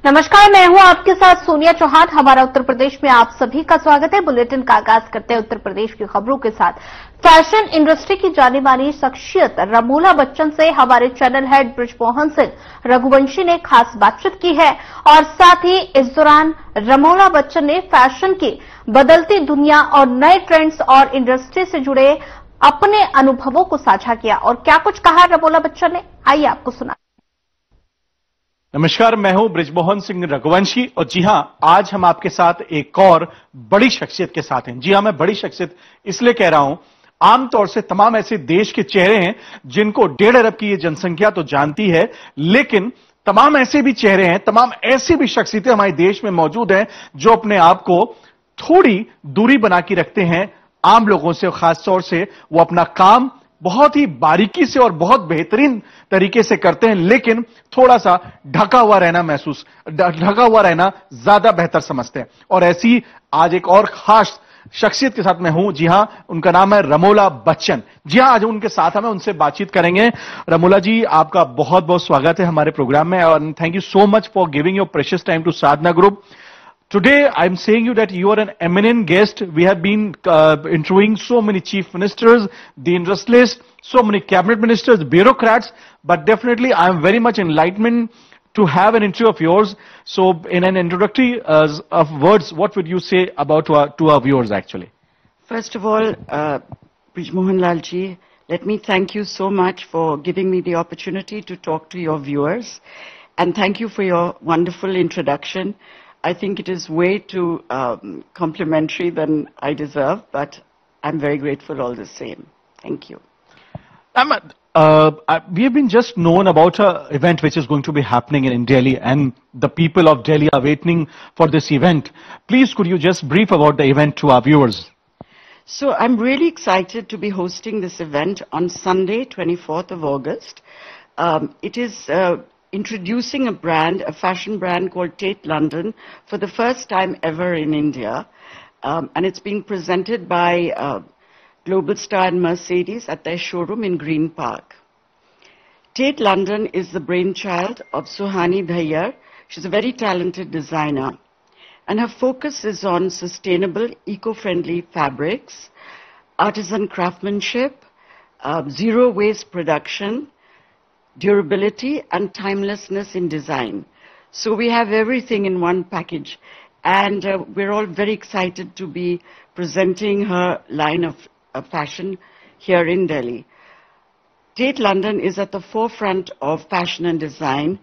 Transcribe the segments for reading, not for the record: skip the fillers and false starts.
नमस्कार, मैं हूं आपके साथ सोनिया चौहान। हमारा उत्तर प्रदेश में आप सभी का स्वागत है। बुलेटिन का आगाज करते हैं उत्तर प्रदेश की खबरों के साथ। फैशन इंडस्ट्री की जानी मानी शख्सियत रमोला बच्चन से हमारे चैनल हेड बृजमोहन सिंह रघुवंशी ने खास बातचीत की है और साथ ही इस दौरान रमोला बच्चन ने फैशन की बदलती दुनिया और नए ट्रेंड्स और इंडस्ट्री से जुड़े अपने अनुभवों को साझा किया। और क्या कुछ कहा रमोला बच्चन ने, आइए आपको सुना। नमस्कार, मैं हूं बृजमोहन सिंह रघुवंशी और जी हां, आज हम आपके साथ एक और बड़ी शख्सियत के साथ हैं। जी हां, मैं बड़ी शख्सियत इसलिए कह रहा हूं, आमतौर से तमाम ऐसे देश के चेहरे हैं जिनको 1.5 अरब की ये जनसंख्या तो जानती है, लेकिन तमाम ऐसे भी चेहरे हैं, तमाम ऐसी भी शख्सियतें हमारे देश में मौजूद हैं जो अपने आप को थोड़ी दूरी बना के रखते हैं आम लोगों से। खासतौर से वो अपना काम बहुत ही बारीकी से और बहुत बेहतरीन तरीके से करते हैं, लेकिन थोड़ा सा ढका हुआ रहना ज्यादा बेहतर समझते हैं। और ऐसी आज एक और खास शख्सियत के साथ मैं हूं। जी हां, उनका नाम है रमोला बच्चन। जी हां, आज उनके साथ हम उनसे बातचीत करेंगे। रमोला जी, आपका बहुत बहुत स्वागत है हमारे प्रोग्राम में और thank you so much for giving your precious time to Sadhana group. Today, I'm saying you that you are an eminent guest. We have been interviewing so many chief ministers, the industrialists, so many cabinet ministers, bureaucrats, but definitely I'm very much enlightened to have an interview of yours. So, in an introductory of words, what would you say about to our viewers actually? First of all, Brijmohan Lalji, let me thank you so much for giving me the opportunity to talk to your viewers, and thank you for your wonderful introduction. I think it is way too complimentary than I deserve, but I'm very grateful all the same. Thank you. We have been just known about an event which is going to be happening in Delhi, and the people of Delhi are waiting for this event. Please, could you just brief about the event to our viewers? So I'm really excited to be hosting this event on Sunday, 24th of August. It is introducing a fashion brand called Tate London for the first time ever in India. And it's being presented by Global Star and Mercedes at their showroom in Green Park. Tate London is the brainchild of Suhani Dhayyar. She's a very talented designer. And her focus is on sustainable, eco-friendly fabrics, artisan craftsmanship, zero waste production, durability and timelessness in design. So we have everything in one package, and we're all very excited to be presenting her line of fashion here in Delhi. Tate London is at the forefront of fashion and design,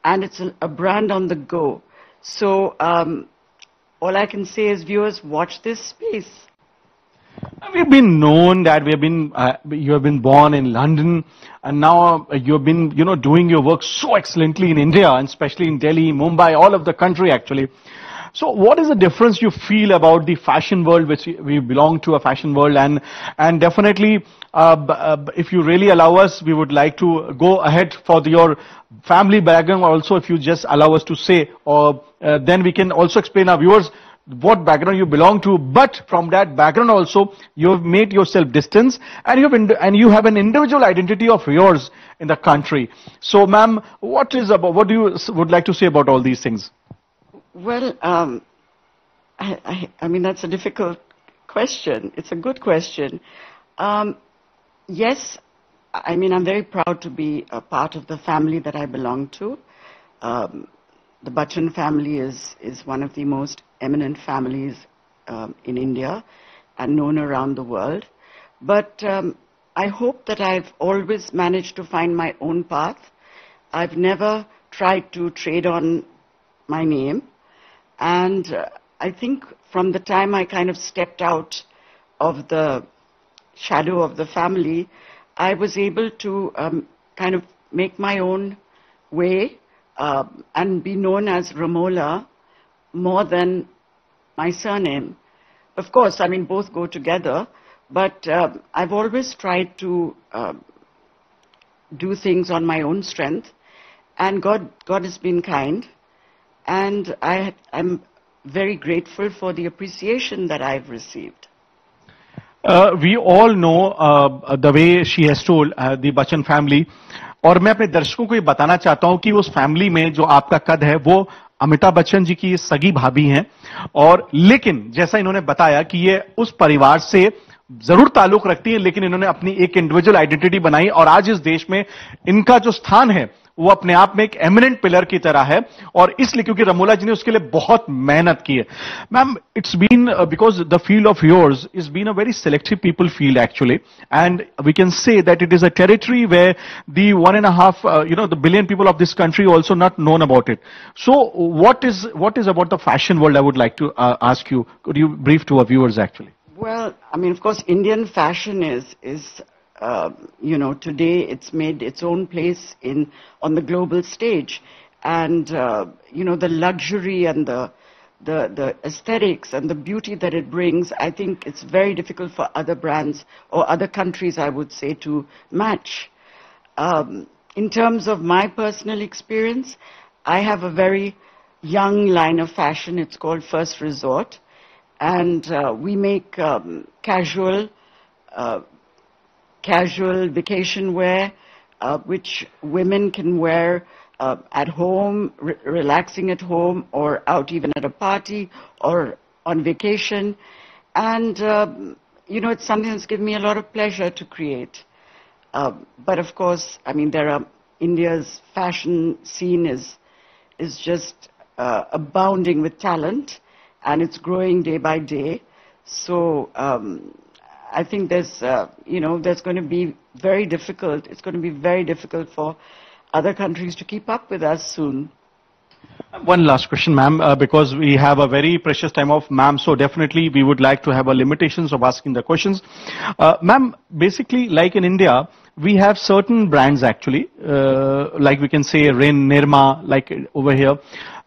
and it's a brand on the go. So all I can say is, viewers, watch this space. We've been known that you have been born in London, and now you've been, doing your work so excellently in India, and especially in Delhi, Mumbai, all of the country actually. So what is the difference you feel about the fashion world, which we belong to a fashion world, and definitely, if you really allow us, we would like to go ahead for your family background also, if you just allow us to say, or then we can also explain our viewers what background you belong to. But from that background also, you have made yourself distance, and you have an individual identity of yours in the country. So, ma'am, what do you would like to say about all these things? Well, I mean, that's a difficult question. It's a good question. Yes, I mean, I'm very proud to be a part of the family that I belong to. The Bachchan family is one of the most eminent families in India and known around the world. But I hope that I've always managed to find my own path. I've never tried to trade on my name. And I think from the time I kind of stepped out of the shadow of the family, I was able to kind of make my own way and be known as Ramola more than my surname. Of course, I mean, both go together, but I've always tried to do things on my own strength, and God has been kind, and I'm very grateful for the appreciation that I've received. We all know the way she has told the Bachchan family, और मैं अपने दर्शकों को ये बताना चाहता हूं कि उस फैमिली में जो आपका कद है वो अमिताभ बच्चन जी की सगी भाभी हैं, और लेकिन जैसा इन्होंने बताया कि ये उस परिवार से जरूर ताल्लुक रखती है, लेकिन इन्होंने अपनी एक इंडिविजुअल आइडेंटिटी बनाई और आज इस देश में इनका जो स्थान है वो अपने आप में एक एमिनेंट पिलर की तरह है, और इसलिए क्योंकि रमोला जी ने उसके लिए बहुत मेहनत की है। Ma'am, it's been because the field of yours is been a very selective people field actually, and we can say that it is a territory where the 1.5 the billion people of this country also not known about it. So what is about the fashion world? I would like to ask you, could you brief to our viewers actually? Well, I mean, of course, Indian fashion is today it's made its own place on the global stage, and the luxury and the aesthetics and the beauty that it brings. I think it's very difficult for other brands or other countries, I would say, to match. In terms of my personal experience, I have a very young line of fashion. It's called First Resort. And we make casual vacation wear, which women can wear at home, relaxing at home, or out even at a party, or on vacation. And, it's something that's given me a lot of pleasure to create. But of course, I mean, India's fashion scene is just abounding with talent, and it's growing day by day. So I think there's going to be very difficult. It's going to be very difficult for other countries to keep up with us soon. One last question, ma'am, because we have a very precious time of ma'am, so definitely we would like to have a limitations of asking the questions. Ma'am, basically, like in India, we have certain brands actually, like we can say Rin, Nirma, like over here,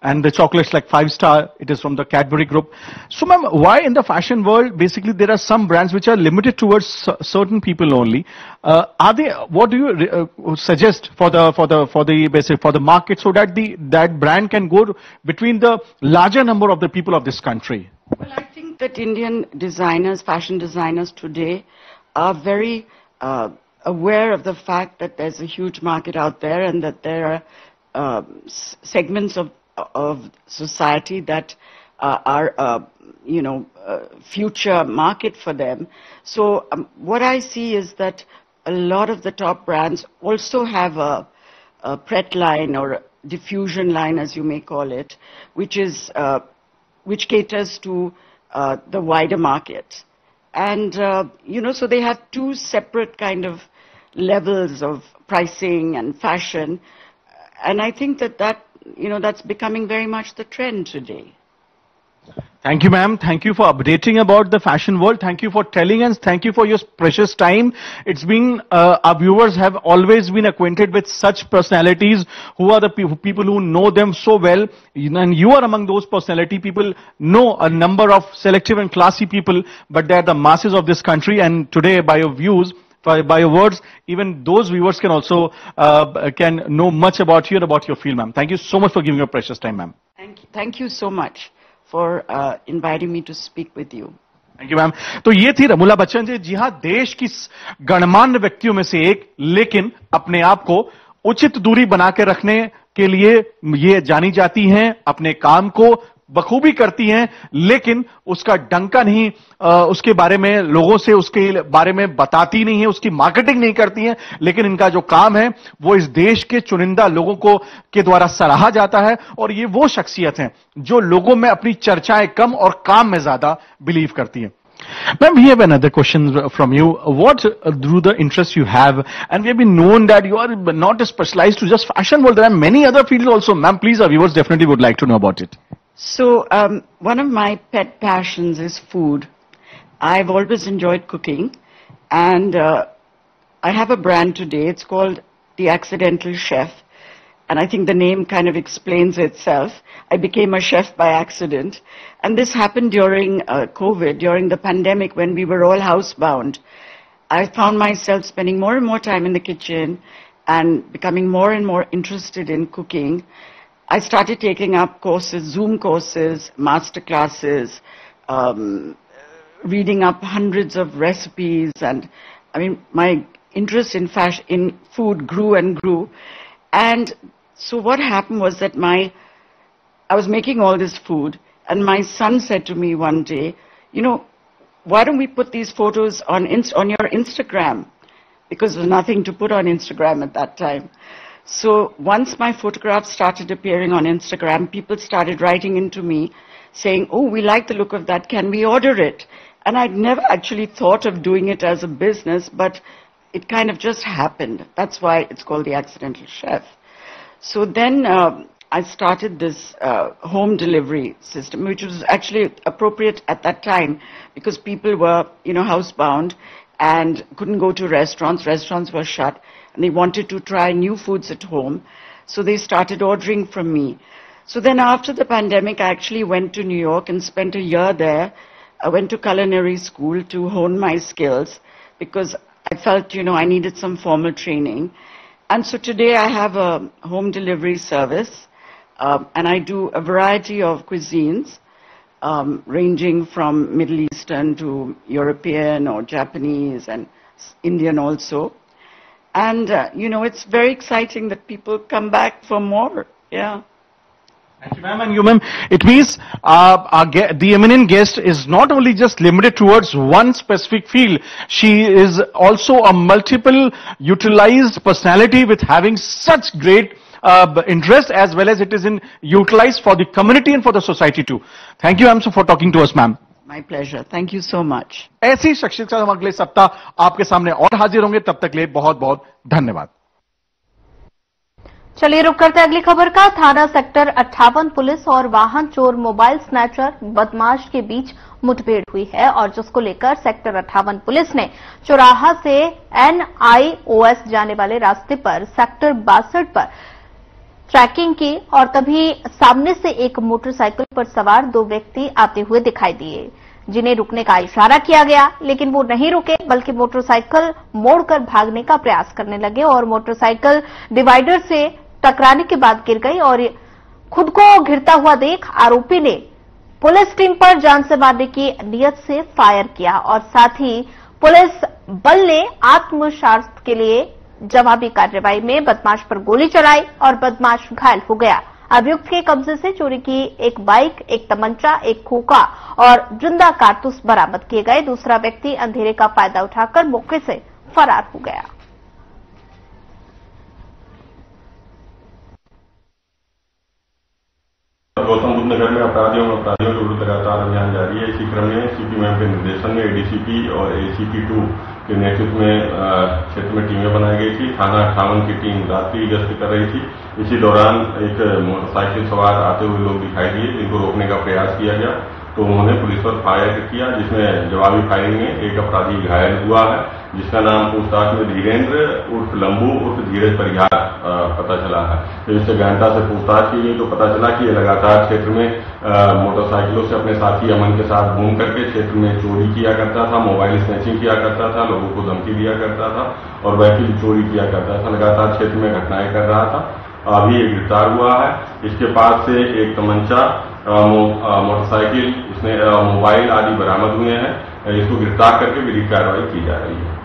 and the chocolates like 5-Star, it is from the Cadbury group. So ma'am, why in the fashion world, basically there are some brands which are limited towards certain people only? What do you suggest for the market, so that that brand can go between the larger number of the people of this country? Well, I think that Indian designers, fashion designers today are very aware of the fact that there's a huge market out there, and that there are segments of society that are future market for them. So what I see is that a lot of the top brands also have a Pret line, or a diffusion line, as you may call it, which caters to the wider market. And so they have two separate kind of levels of pricing and fashion, and I think that's becoming very much the trend today. Thank you, ma'am. Thank you for updating about the fashion world. Thank you for telling us. Thank you for your precious time. It's been, our viewers have always been acquainted with such personalities who are the people who know them so well. And you are among those personality. People know a number of selective and classy people, but they are the masses of this country. And today, by your views, by your words, even those viewers can also can know much about you and about your field, ma'am. Thank you so much for giving your precious time, ma'am. Thank you so much for inviting me to speak with you. Thank you ma'am. तो ये थी रमोला बच्चन जी. जी हाँ, देश की गणमान्य व्यक्तियों में से एक, लेकिन अपने आप को उचित दूरी बना के रखने के लिए ये जानी जाती हैं, अपने काम को बखूबी करती हैं, लेकिन उसका डंका नहीं, उसके बारे में लोगों से उसके बारे में बताती नहीं है, उसकी मार्केटिंग नहीं करती हैं, लेकिन इनका जो काम है वो इस देश के चुनिंदा लोगों को के द्वारा सराहा जाता है. और ये वो शख्सियत हैं जो लोगों में अपनी चर्चाएं कम और काम में ज्यादा बिलीव करती हैं. Ma'am, we have another question from you. What do the interests you have? And we have been known that you are not specialized to just fashion world. There are many other fields also. Ma'am, please, our viewers definitely would like to know about it. So, one of my pet passions is food. I've always enjoyed cooking, and I have a brand today. It's called The Accidental Chef, and I think the name kind of explains itself. I became a chef by accident, and this happened during COVID, during the pandemic, when we were all housebound. I found myself spending more and more time in the kitchen and becoming more and more interested in cooking. I started taking up courses, Zoom courses, master classes, reading up hundreds of recipes, and I mean, my interest in food grew and grew. And so what happened was that my I was making all this food, and my son said to me one day, you know, why don't we put these photos on your Instagram? Because there was nothing to put on Instagram at that time. So once my photographs started appearing on Instagram, people started writing into me saying, oh, we like the look of that, can we order it? And I'd never actually thought of doing it as a business, but it kind of just happened. That's why it's called The Accidental Chef. So then I started this home delivery system, which was actually appropriate at that time because people were, you know, housebound and couldn't go to restaurants. Restaurants were shut, and they wanted to try new foods at home. So they started ordering from me. So then after the pandemic, I actually went to New York and spent a year there. I went to culinary school to hone my skills because I felt, you know, I needed some formal training. And so today I have a home delivery service, and I do a variety of cuisines, ranging from Middle Eastern to European or Japanese and Indian also. And, you know, it's very exciting that people come back for more. Yeah. Thank you, ma'am. And you, ma'am, it means the eminent guest is not only just limited towards one specific field. She is also a multiple utilized personality with having such great interest as well as it is in utilized for the community and for the society too. Thank you, ma'am, for talking to us, ma'am. My pleasure. Thank you so much. ऐसी शख्सियत हम अगले सप्ताह आपके सामने और हाजिर होंगे. तब तक के लिए बहुत बहुत धन्यवाद. चलिए रुक करते अगली खबर का. थाना सेक्टर 58 पुलिस और वाहन चोर मोबाइल स्नैचर बदमाश के बीच मुठभेड़ हुई है और जिसको लेकर सेक्टर 58 पुलिस ने चौराहा से NIOS जाने वाले रास्ते पर सेक्टर 62 पर ट्रैकिंग की और तभी सामने से एक मोटरसाइकिल पर सवार दो व्यक्ति आते हुए दिखाई दिए, जिन्हें रुकने का इशारा किया गया, लेकिन वो नहीं रुके बल्कि मोटरसाइकिल मोड़कर भागने का प्रयास करने लगे और मोटरसाइकिल डिवाइडर से टकराने के बाद गिर गई और खुद को गिरता हुआ देख आरोपी ने पुलिस टीम पर जान से मारने की नियत से फायर किया और साथ ही पुलिस बल ने आत्मरक्षा के लिए जवाबी कार्रवाई में बदमाश पर गोली चलाई और बदमाश घायल हो गया. अभियुक्त के कब्जे से चोरी की एक बाइक, एक तमंचा, एक खोखा और जिंदा कारतूस बरामद किए गए. दूसरा व्यक्ति अंधेरे का फायदा उठाकर मौके से फरार हो गया. गौतम बुद्ध नगर में अपराधियों के विरुद्ध लगातार अभियान जारी है. इसी क्रम में सीपी मैम के निर्देशन में ADCP और ACP2 के नेतृत्व में क्षेत्र में टीमें बनाई गई थी. थाना 58 की टीम रात्रि गश्त कर रही थी. इसी दौरान एक मोटरसाइकिल सवार आते हुए लोग दिखाई दिए, जिनको रोकने का प्रयास किया गया तो उन्होंने पुलिस पर फायर किया, जिसमें जवाबी फायरिंग में एक अपराधी घायल हुआ है, जिसका नाम पूछताछ में धीरेन्द्र उर्फ लंबू उर्फ धीरज परिहार पता चला है. तो इससे गहनता से पूछताछ की गई तो पता चला कि ये लगातार क्षेत्र में मोटरसाइकिलों से अपने साथी अमन के साथ घूम करके क्षेत्र में चोरी किया करता था, मोबाइल स्नैचिंग किया करता था, लोगों को धमकी दिया करता था और व्हीकल चोरी किया करता था. लगातार क्षेत्र में घटनाएं कर रहा था. अभी ये गिरफ्तार हुआ है. इसके पास से एक तमंचा, मोटरसाइकिल, इसमें मोबाइल आदि बरामद हुए हैं. इसको गिरफ्तार करके विधिक कार्रवाई की जा रही है.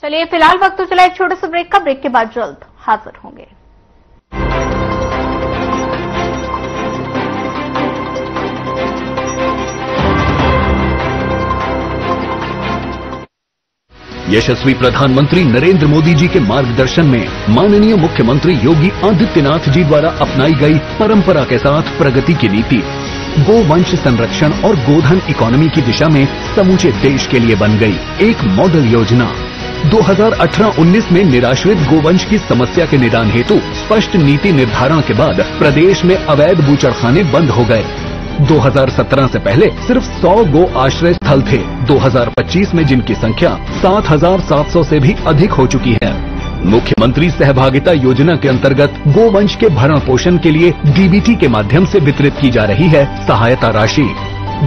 चलिए फिलहाल वक्त तो चला एक छोटे से ब्रेक का. ब्रेक के बाद जल्द हाजिर होंगे. यशस्वी प्रधानमंत्री नरेंद्र मोदी जी के मार्गदर्शन में माननीय मुख्यमंत्री योगी आदित्यनाथ जी द्वारा अपनाई गई परंपरा के साथ प्रगति की नीति गोवंश संरक्षण और गोधन इकोनॉमी की दिशा में समूचे देश के लिए बन गई एक मॉडल योजना. 2018-19 में निराश्रित गोवंश की समस्या के निदान हेतु स्पष्ट नीति निर्धारण के बाद प्रदेश में अवैध बूचड़खाने बंद हो गए. 2017 से पहले सिर्फ 100 गो आश्रय स्थल थे. 2025 में जिनकी संख्या 7,700 से भी अधिक हो चुकी है. मुख्यमंत्री सहभागिता योजना के अंतर्गत गोवंश के भरण पोषण के लिए DBT के माध्यम से वितरित की जा रही है सहायता राशि.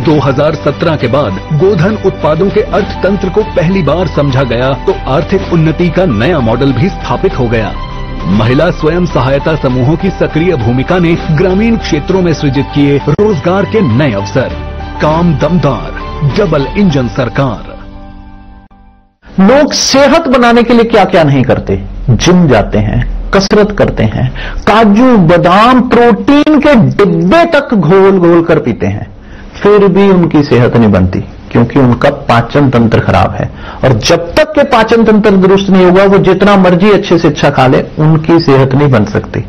2017 के बाद गोधन उत्पादों के अर्थतंत्र को पहली बार समझा गया तो आर्थिक उन्नति का नया मॉडल भी स्थापित हो गया. महिला स्वयं सहायता समूहों की सक्रिय भूमिका ने ग्रामीण क्षेत्रों में सृजित किए रोजगार के नए अवसर. काम दमदार, डबल इंजन सरकार. लोग सेहत बनाने के लिए क्या क्या नहीं करते, जिम जाते हैं, कसरत करते हैं, काजू बादाम प्रोटीन के डिब्बे तक घोल घोल कर पीते हैं, फिर भी उनकी सेहत नहीं बनती, क्योंकि उनका पाचन तंत्र खराब है। और जब तक के पाचन तंत्र दुरुस्त नहीं होगा, वो जितना मर्जी अच्छे से अच्छा खा ले, उनकी सेहत नहीं बन सकती।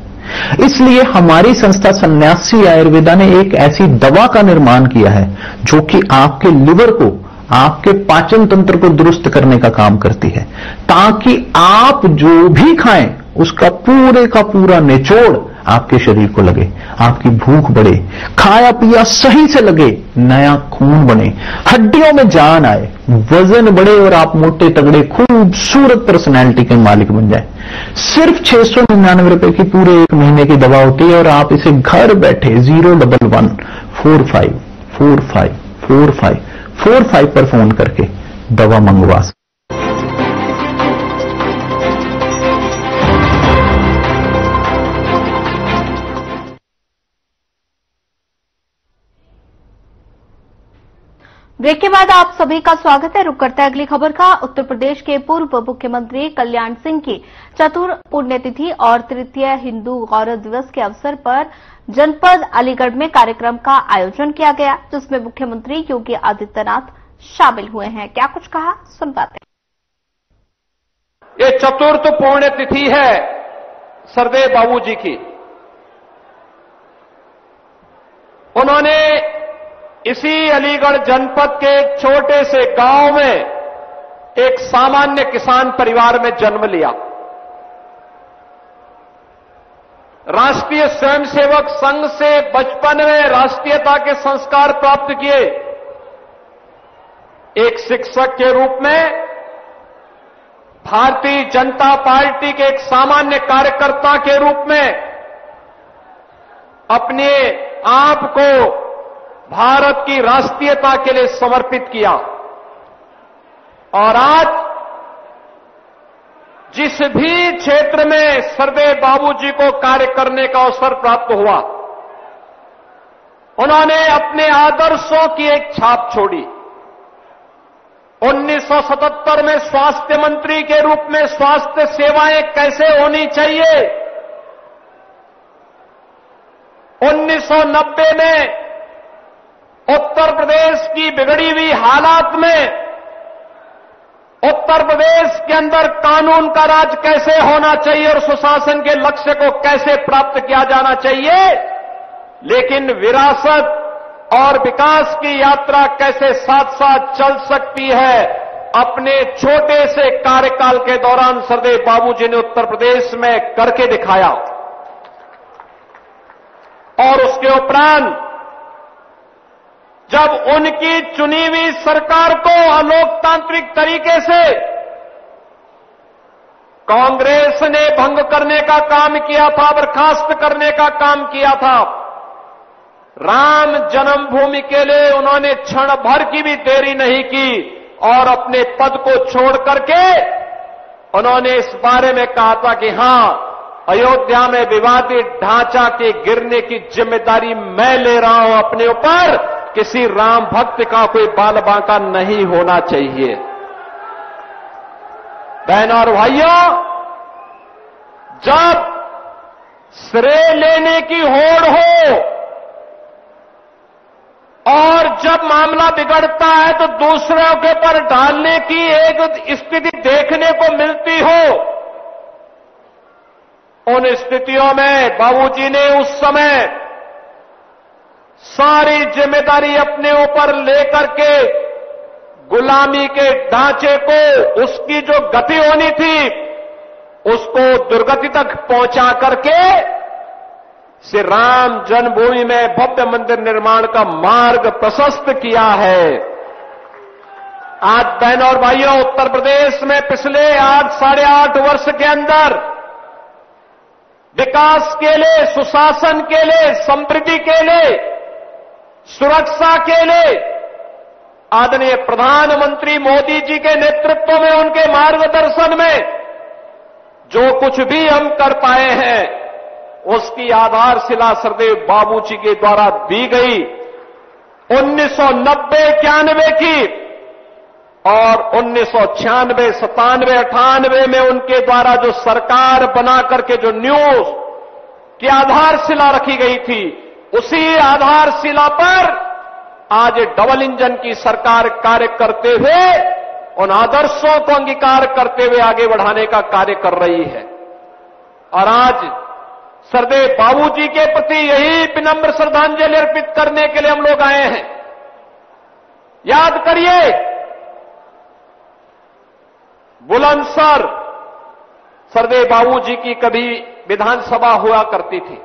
इसलिए हमारी संस्था सन्यासी आयुर्वेदा ने एक ऐसी दवा का निर्माण किया है जो कि आपके लिवर को, आपके पाचन तंत्र को दुरुस्त करने का काम करती है, ताकि आप जो भी खाएं उसका पूरे का पूरा निचोड़ आपके शरीर को लगे, आपकी भूख बढ़े, खाया पिया सही से लगे, नया खून बने, हड्डियों में जान आए, वजन बढ़े और आप मोटे तगड़े खूबसूरत पर्सनैलिटी के मालिक बन जाए। सिर्फ 699 रुपए की पूरे 1 महीने की दवा होती है और आप इसे घर बैठे 01145454545 पर फोन करके दवा मंगवा सकते। ब्रेक के बाद आप सभी का स्वागत है। रुक करते हैं अगली खबर का। उत्तर प्रदेश के पूर्व मुख्यमंत्री कल्याण सिंह की चतुर पुण्यतिथि और तृतीय हिंदू गौरव दिवस के अवसर पर जनपद अलीगढ़ में कार्यक्रम का आयोजन किया गया, जिसमें मुख्यमंत्री योगी आदित्यनाथ शामिल हुए हैं। क्या कुछ कहा, सुन पाते हैं। ये चतुर्थ पुण्यतिथि है सरदेव बाबू जी की। उन्होंने इसी अलीगढ़ जनपद के एक छोटे से गांव में एक सामान्य किसान परिवार में जन्म लिया। राष्ट्रीय स्वयंसेवक संघ से बचपन में राष्ट्रीयता के संस्कार प्राप्त किए। एक शिक्षक के रूप में भारतीय जनता पार्टी के एक सामान्य कार्यकर्ता के रूप में अपने आप को भारत की राष्ट्रीयता के लिए समर्पित किया। और आज जिस भी क्षेत्र में सरदेव बाबू जी को कार्य करने का अवसर प्राप्त हुआ, उन्होंने अपने आदर्शों की एक छाप छोड़ी। 1977 में स्वास्थ्य मंत्री के रूप में स्वास्थ्य सेवाएं कैसे होनी चाहिए, 1990 में उत्तर प्रदेश की बिगड़ी हुई हालात में उत्तर प्रदेश के अंदर कानून का राज कैसे होना चाहिए और सुशासन के लक्ष्य को कैसे प्राप्त किया जाना चाहिए, लेकिन विरासत और विकास की यात्रा कैसे साथ साथ चल सकती है, अपने छोटे से कार्यकाल के दौरान सरदेव बाबू जी ने उत्तर प्रदेश में करके दिखाया। और उसके उपरांत जब उनकी चुनी हुई सरकार को अलोकतांत्रिक तरीके से कांग्रेस ने भंग करने का काम किया था, बर्खास्त करने का काम किया था, राम जन्मभूमि के लिए उन्होंने क्षण भर की भी देरी नहीं की और अपने पद को छोड़ करके उन्होंने इस बारे में कहा था कि हां, अयोध्या में विवादित ढांचा के गिरने की जिम्मेदारी मैं ले रहा हूं अपने ऊपर, किसी राम भक्त का कोई बाल बांका नहीं होना चाहिए। बहनों और भाइयों, जब श्रेय लेने की होड़ हो और जब मामला बिगड़ता है तो दूसरों के ऊपर डालने की एक स्थिति देखने को मिलती हो, उन स्थितियों में बाबूजी ने उस समय सारी जिम्मेदारी अपने ऊपर लेकर के गुलामी के ढांचे को, उसकी जो गति होनी थी उसको दुर्गति तक पहुंचा करके श्री राम जन्मभूमि में भव्य मंदिर निर्माण का मार्ग प्रशस्त किया है। आज बहनों और भाइयों, उत्तर प्रदेश में पिछले 8-8.5 वर्ष के अंदर विकास के लिए, सुशासन के लिए, समृद्धि के लिए, सुरक्षा के लिए आदरणीय प्रधानमंत्री मोदी जी के नेतृत्व में, उनके मार्गदर्शन में जो कुछ भी हम कर पाए हैं उसकी आधारशिला सरदेव बाबू जी के द्वारा दी गई 1990-91 की और 1996, 97, 98 में उनके द्वारा जो सरकार बना करके जो न्यूज की आधारशिला रखी गई थी, उसी आधारशिला पर आज डबल इंजन की सरकार कार्य करते हुए उन आदर्शों को अंगीकार करते हुए आगे बढ़ाने का कार्य कर रही है। और आज सरदेव बाबूजी के प्रति यही विनम्र श्रद्धांजलि अर्पित करने के लिए हम लोग आए हैं। याद करिए, बुलंदशहर सरदेव बाबूजी की कभी विधानसभा हुआ करती थी।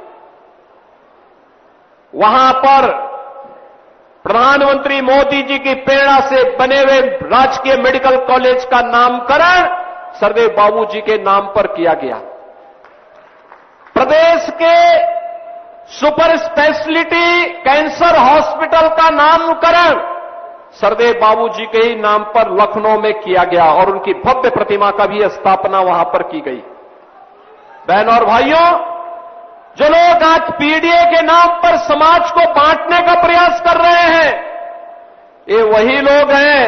वहां पर प्रधानमंत्री मोदी जी की प्रेरणा से बने हुए राजकीय मेडिकल कॉलेज का नामकरण सरदेव बाबूजी के नाम पर किया गया। प्रदेश के सुपर स्पेशलिटी कैंसर हॉस्पिटल का नामकरण सरदेव बाबूजी के ही नाम पर लखनऊ में किया गया और उनकी भव्य प्रतिमा का भी स्थापना वहां पर की गई। बहनों और भाइयों, जो लोग आज पीडीए के नाम पर समाज को बांटने का प्रयास कर रहे हैं, ये वही लोग हैं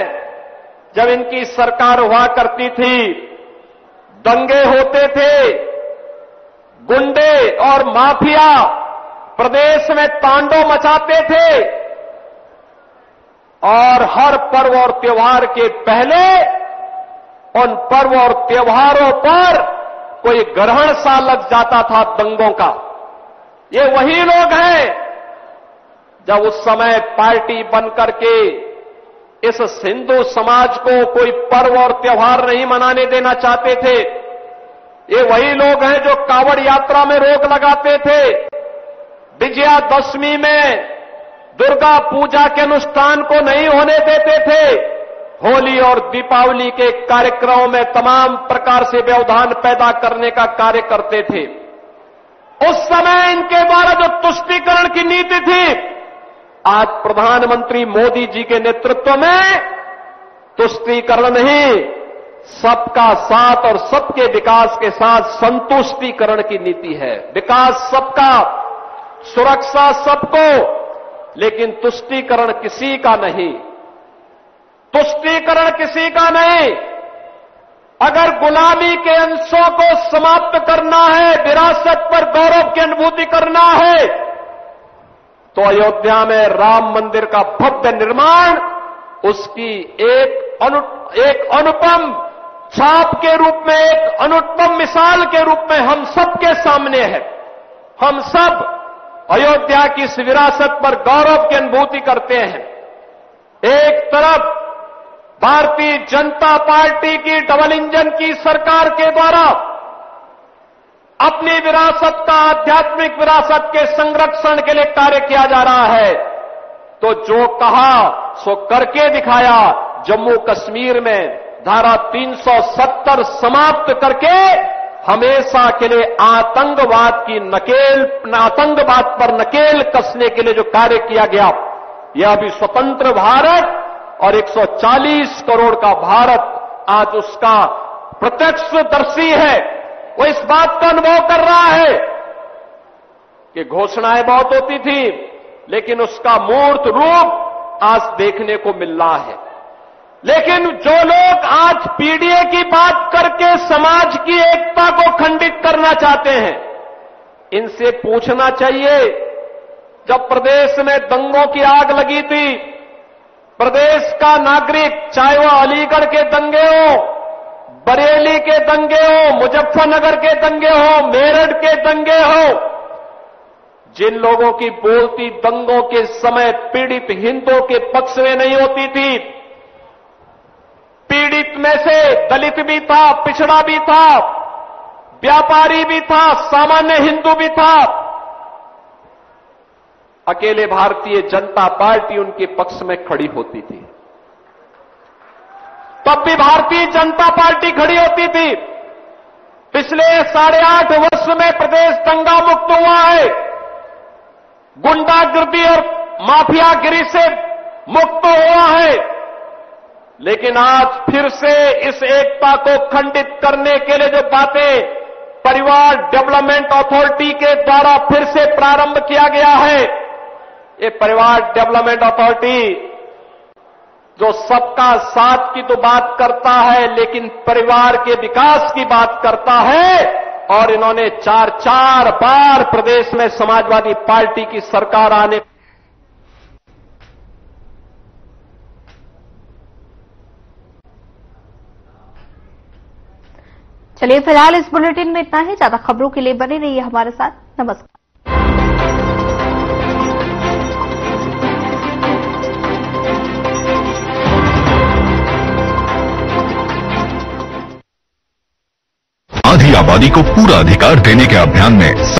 जब इनकी सरकार हुआ करती थी, दंगे होते थे, गुंडे और माफिया प्रदेश में तांडव मचाते थे और हर पर्व और त्योहार के पहले उन पर्व और त्योहारों पर कोई ग्रहण सा लग जाता था दंगों का। ये वही लोग हैं जब उस समय पार्टी बनकर के इस हिंदू समाज को कोई पर्व और त्योहार नहीं मनाने देना चाहते थे। ये वही लोग हैं जो कांवड़ यात्रा में रोक लगाते थे, विजयादशमी में दुर्गा पूजा के अनुष्ठान को नहीं होने देते थे, होली और दीपावली के कार्यक्रमों में तमाम प्रकार से व्यवधान पैदा करने का कार्य करते थे। उस समय इनके द्वारा जो तुष्टीकरण की नीति थी, आज प्रधानमंत्री मोदी जी के नेतृत्व में तुष्टीकरण नहीं, सबका साथ और सबके विकास के साथ संतुष्टीकरण की नीति है। विकास सबका, सुरक्षा सबको, लेकिन तुष्टीकरण किसी का नहीं। तुष्टीकरण किसी का नहीं। अगर गुलामी के अंशों को समाप्त करना है, विरासत पर गौरव की अनुभूति करना है, तो अयोध्या में राम मंदिर का भव्य निर्माण उसकी एक अनुपम छाप के रूप में, एक अनुपम मिसाल के रूप में हम सबके सामने है। हम सब अयोध्या की इस विरासत पर गौरव की अनुभूति करते हैं। एक तरफ भारतीय जनता पार्टी की डबल इंजन की सरकार के द्वारा अपनी विरासत का, आध्यात्मिक विरासत के संरक्षण के लिए कार्य किया जा रहा है, तो जो कहा सो करके दिखाया। जम्मू कश्मीर में धारा 370 समाप्त करके हमेशा के लिए आतंकवाद पर नकेल कसने के लिए जो कार्य किया गया, यह अभी स्वतंत्र भारत और 140 करोड़ का भारत आज उसका प्रत्यक्षदर्शी है। वो इस बात का अनुभव कर रहा है कि घोषणाएं बहुत होती थी, लेकिन उसका मूर्त रूप आज देखने को मिल रहा है। लेकिन जो लोग आज पीडीए की बात करके समाज की एकता को खंडित करना चाहते हैं, इनसे पूछना चाहिए, जब प्रदेश में दंगों की आग लगी थी, प्रदेश का नागरिक, चाहे वह अलीगढ़ के दंगे हो, बरेली के दंगे हो, मुजफ्फरनगर के दंगे हो, मेरठ के दंगे हो, जिन लोगों की बोलती दंगों के समय पीड़ित हिंदुओं के पक्ष में नहीं होती थी, पीड़ित में से दलित भी था, पिछड़ा भी था, व्यापारी भी था, सामान्य हिंदू भी था, अकेले भारतीय जनता पार्टी उनके पक्ष में खड़ी होती थी। तब भी भारतीय जनता पार्टी खड़ी होती थी। पिछले 8.5 वर्ष में प्रदेश दंगा मुक्त हुआ है, गुंडागिर्दी और माफियागिरी से मुक्त हुआ है। लेकिन आज फिर से इस एकता को खंडित करने के लिए जो बातें परिवार डेवलपमेंट अथॉरिटी के द्वारा फिर से प्रारंभ किया गया है, ये परिवार डेवलपमेंट अथॉरिटी जो सबका साथ की तो बात करता है लेकिन परिवार के विकास की बात करता है। और इन्होंने 4 बार प्रदेश में समाजवादी पार्टी की सरकार आने। चलिए फिलहाल इस बुलेटिन में इतना ही। ज्यादा खबरों के लिए बने रहिए हमारे साथ। नमस्कार। आधी आबादी को पूरा अधिकार देने के अभियान में